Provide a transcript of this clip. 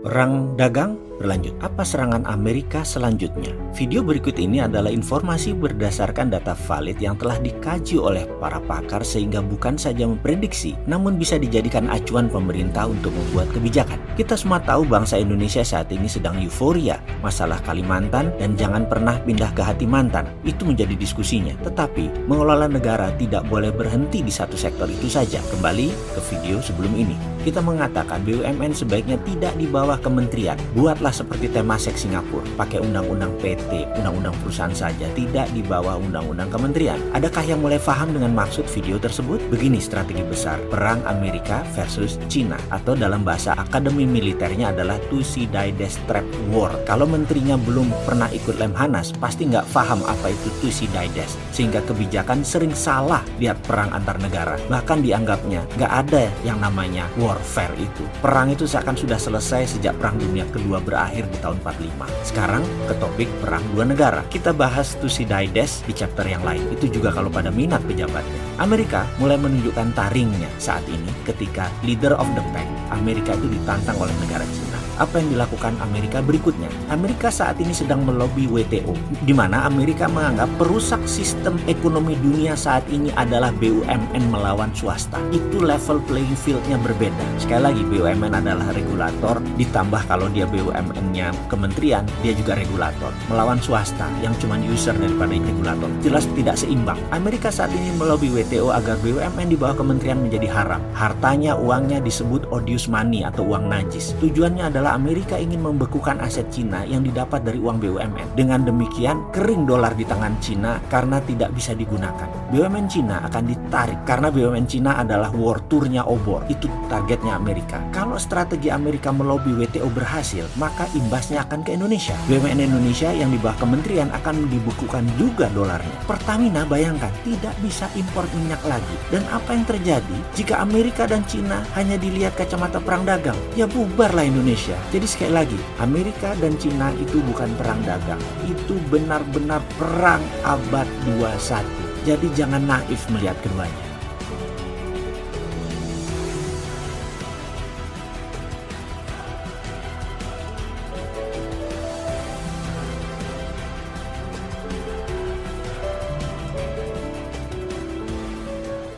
Perang dagang berlanjut. Apa serangan Amerika selanjutnya? Video berikut ini adalah informasi berdasarkan data valid yang telah dikaji oleh para pakar sehingga bukan saja memprediksi, namun bisa dijadikan acuan pemerintah untuk membuat kebijakan. Kita semua tahu bangsa Indonesia saat ini sedang euforia masalah Kalimantan dan jangan pernah pindah ke hati mantan. Itu menjadi diskusinya. Tetapi mengelola negara tidak boleh berhenti di satu sektor itu saja. Kembali ke video sebelum ini. Kita mengatakan BUMN sebaiknya tidak di bawah kementerian. Buatlah seperti Temasek Singapura, pakai undang-undang PT, undang-undang perusahaan saja, tidak di bawah undang-undang kementerian. Adakah yang mulai paham dengan maksud video tersebut? Begini strategi besar perang Amerika versus China, atau dalam bahasa akademi militernya adalah Thucydides Trap War. Kalau menterinya belum pernah ikut Lemhanas, pasti nggak paham apa itu Thucydides, sehingga kebijakan sering salah lihat perang antar negara. Bahkan dianggapnya nggak ada yang namanya warfare itu. Perang itu seakan sudah selesai sejak Perang Dunia Kedua berakhir di tahun 45. Sekarang ke topik perang dua negara. Kita bahas Thucydides di chapter yang lain. Itu juga kalau pada minat pejabatnya. Amerika mulai menunjukkan taringnya saat ini ketika leader of the pack, Amerika itu ditantang oleh negara Cina. Apa yang dilakukan Amerika berikutnya? Amerika saat ini sedang melobi WTO, di mana Amerika menganggap perusak sistem ekonomi dunia saat ini adalah BUMN melawan swasta. Itu level playing field-nya berbeda. Sekali lagi, BUMN adalah regulator, ditambah kalau dia BUMN-nya kementerian, dia juga regulator. Melawan swasta yang cuma user daripada regulator. Jelas tidak seimbang. Amerika saat ini melobi WTO agar BUMN di bawah kementerian menjadi haram. Hartanya, uangnya disebut odious money atau uang najis. Tujuannya adalah Amerika ingin membekukan aset Cina yang didapat dari uang BUMN. Dengan demikian, kering dolar di tangan Cina karena tidak bisa digunakan. BUMN Cina akan ditarik karena BUMN Cina adalah war tour-nya obor. Itu targetnya Amerika. Kalau strategi Amerika melobi WTO berhasil, maka imbasnya akan ke Indonesia. BUMN Indonesia yang di bawah kementerian akan dibekukan juga dolarnya. Pertamina bayangkan tidak bisa impor minyak lagi. Dan apa yang terjadi jika Amerika dan Cina hanya dilihat kacamata perang dagang? Ya bubarlah Indonesia. Jadi sekali lagi, Amerika dan Cina itu bukan perang dagang. Itu benar-benar perang abad 21. Jadi jangan naif melihat keduanya.